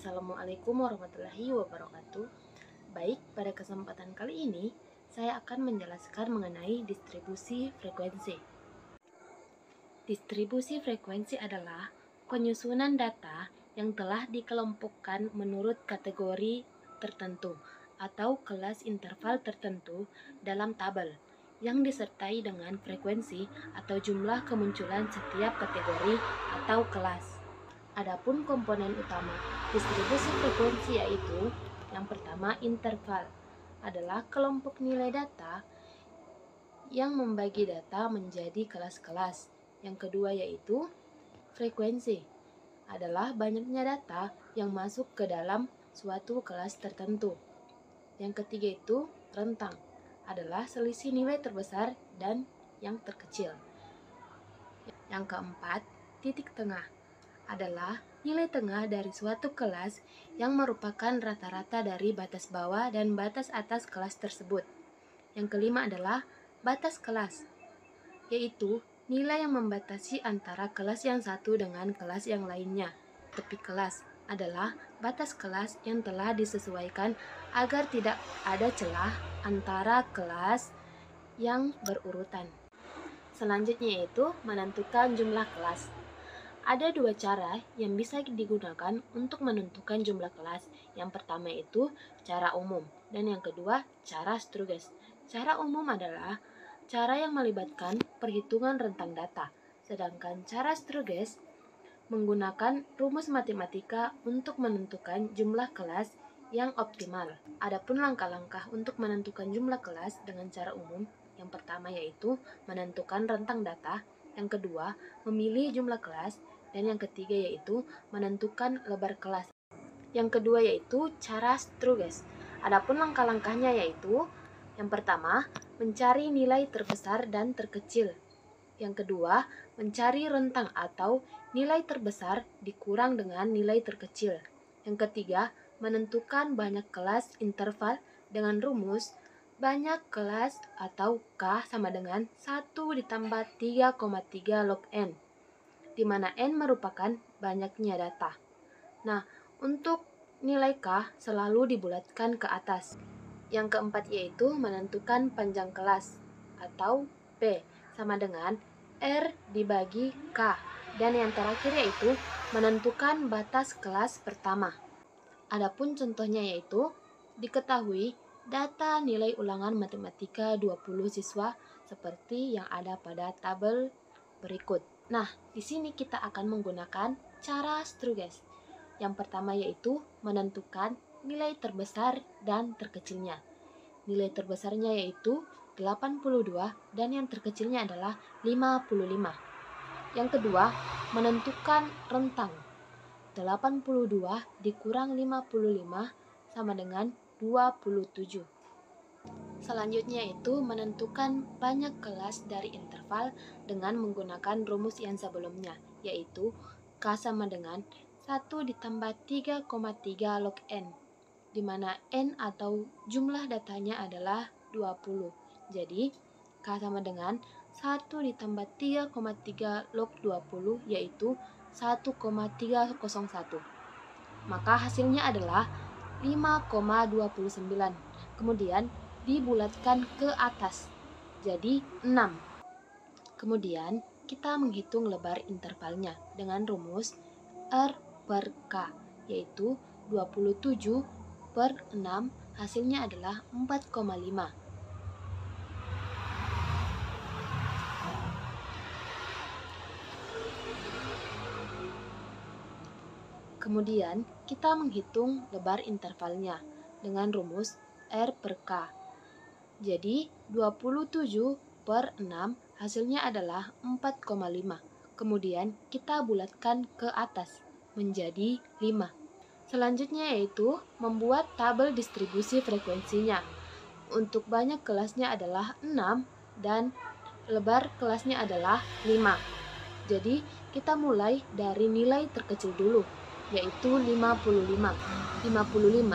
Assalamualaikum warahmatullahi wabarakatuh. Baik, pada kesempatan kali ini saya akan menjelaskan mengenai distribusi frekuensi. Distribusi frekuensi adalah penyusunan data yang telah dikelompokkan menurut kategori tertentu atau kelas interval tertentu dalam tabel yang disertai dengan frekuensi atau jumlah kemunculan setiap kategori atau kelas. Adapun komponen utama distribusi frekuensi yaitu yang pertama interval adalah kelompok nilai data yang membagi data menjadi kelas-kelas. Yang kedua yaitu frekuensi adalah banyaknya data yang masuk ke dalam suatu kelas tertentu. Yang ketiga itu rentang adalah selisih nilai terbesar dan yang terkecil. Yang keempat, titik tengah adalah nilai tengah dari suatu kelas yang merupakan rata-rata dari batas bawah dan batas atas kelas tersebut. Yang kelima adalah batas kelas, yaitu nilai yang membatasi antara kelas yang satu dengan kelas yang lainnya. Tepi kelas adalah batas kelas yang telah disesuaikan agar tidak ada celah antara kelas yang berurutan. Selanjutnya yaitu menentukan jumlah kelas. Ada dua cara yang bisa digunakan untuk menentukan jumlah kelas. Yang pertama itu cara umum dan yang kedua cara Sturges. Cara umum adalah cara yang melibatkan perhitungan rentang data, sedangkan cara Sturges menggunakan rumus matematika untuk menentukan jumlah kelas yang optimal. Adapun langkah-langkah untuk menentukan jumlah kelas dengan cara umum, yang pertama yaitu menentukan rentang data, yang kedua memilih jumlah kelas, dan yang ketiga yaitu menentukan lebar kelas. Yang kedua yaitu cara Sturges. Adapun langkah-langkahnya yaitu yang pertama, mencari nilai terbesar dan terkecil. Yang kedua, mencari rentang atau nilai terbesar dikurang dengan nilai terkecil. Yang ketiga, menentukan banyak kelas interval dengan rumus banyak kelas atau K sama dengan 1 ditambah 3,3 log N, di mana N merupakan banyaknya data. Nah, untuk nilai K selalu dibulatkan ke atas. Yang keempat yaitu menentukan panjang kelas atau P sama dengan R dibagi K. Dan yang terakhir yaitu menentukan batas kelas pertama. Adapun contohnya yaitu diketahui data nilai ulangan matematika 20 siswa seperti yang ada pada tabel berikut. Nah, di sini kita akan menggunakan cara Sturges. Yang pertama yaitu menentukan nilai terbesar dan terkecilnya. Nilai terbesarnya yaitu 82 dan yang terkecilnya adalah 55. Yang kedua, menentukan rentang. 82 dikurang 55 sama dengan 27. Selanjutnya yaitu menentukan banyak kelas dari interval dengan menggunakan rumus yang sebelumnya, yaitu K sama dengan 1 ditambah 3,3 log N, di mana N atau jumlah datanya adalah 20. Jadi, K sama dengan 1 ditambah 3,3 log 20 yaitu 1,301. Maka hasilnya adalah 5,29. Kemudian dibulatkan ke atas. Jadi 6. Kemudian kita menghitung lebar intervalnya dengan rumus R per K, yaitu 27 per 6, hasilnya adalah 4,5. Kemudian kita menghitung lebar intervalnya dengan rumus R per K. Jadi 27 per 6 hasilnya adalah 4,5. Kemudian kita bulatkan ke atas menjadi 5. Selanjutnya yaitu membuat tabel distribusi frekuensinya. Untuk banyak kelasnya adalah 6 dan lebar kelasnya adalah 5. Jadi kita mulai dari nilai terkecil dulu, yaitu 55, 56,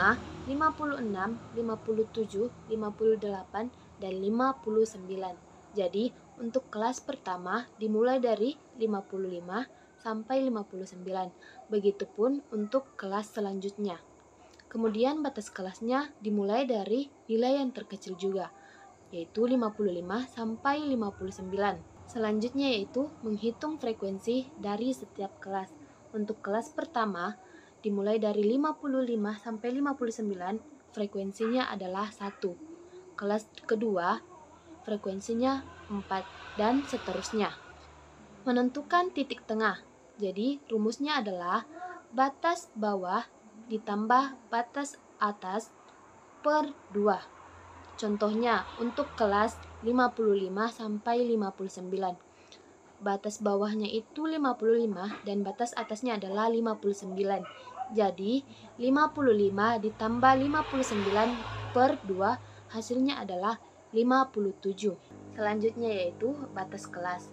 57, 58, dan 59. Jadi untuk kelas pertama dimulai dari 55, sampai 59. Begitupun untuk kelas selanjutnya. Kemudian batas kelasnya dimulai dari nilai yang terkecil juga, yaitu 55 sampai 59. Selanjutnya yaitu menghitung frekuensi dari setiap kelas. Untuk kelas pertama, dimulai dari 55 sampai 59, frekuensinya adalah 1. Kelas kedua, frekuensinya 4, dan seterusnya. Menentukan titik tengah. Jadi, rumusnya adalah batas bawah ditambah batas atas per 2. Contohnya, untuk kelas 55 sampai 59. Batas bawahnya itu 55 dan batas atasnya adalah 59. Jadi, 55 ditambah 59 per 2 hasilnya adalah 57. Selanjutnya yaitu batas kelas.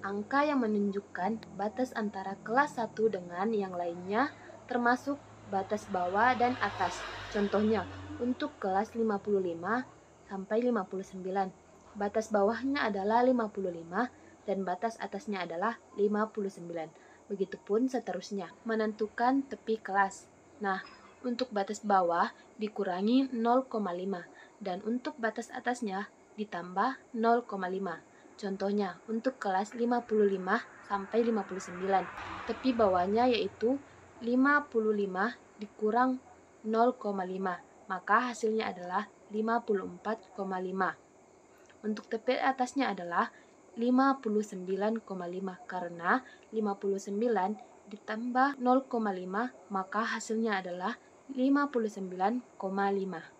Angka yang menunjukkan batas antara kelas 1 dengan yang lainnya termasuk batas bawah dan atas. Contohnya, untuk kelas 55 sampai 59, batas bawahnya adalah 55 dan batas atasnya adalah 59. Begitupun seterusnya. Menentukan tepi kelas. Nah, untuk batas bawah dikurangi 0,5 dan untuk batas atasnya ditambah 0,5. Contohnya, untuk kelas 55 sampai 59, tepi bawahnya yaitu 55 dikurang 0,5, maka hasilnya adalah 54,5. Untuk tepi atasnya adalah 59,5 karena 59 ditambah 0,5 maka hasilnya adalah 59,5.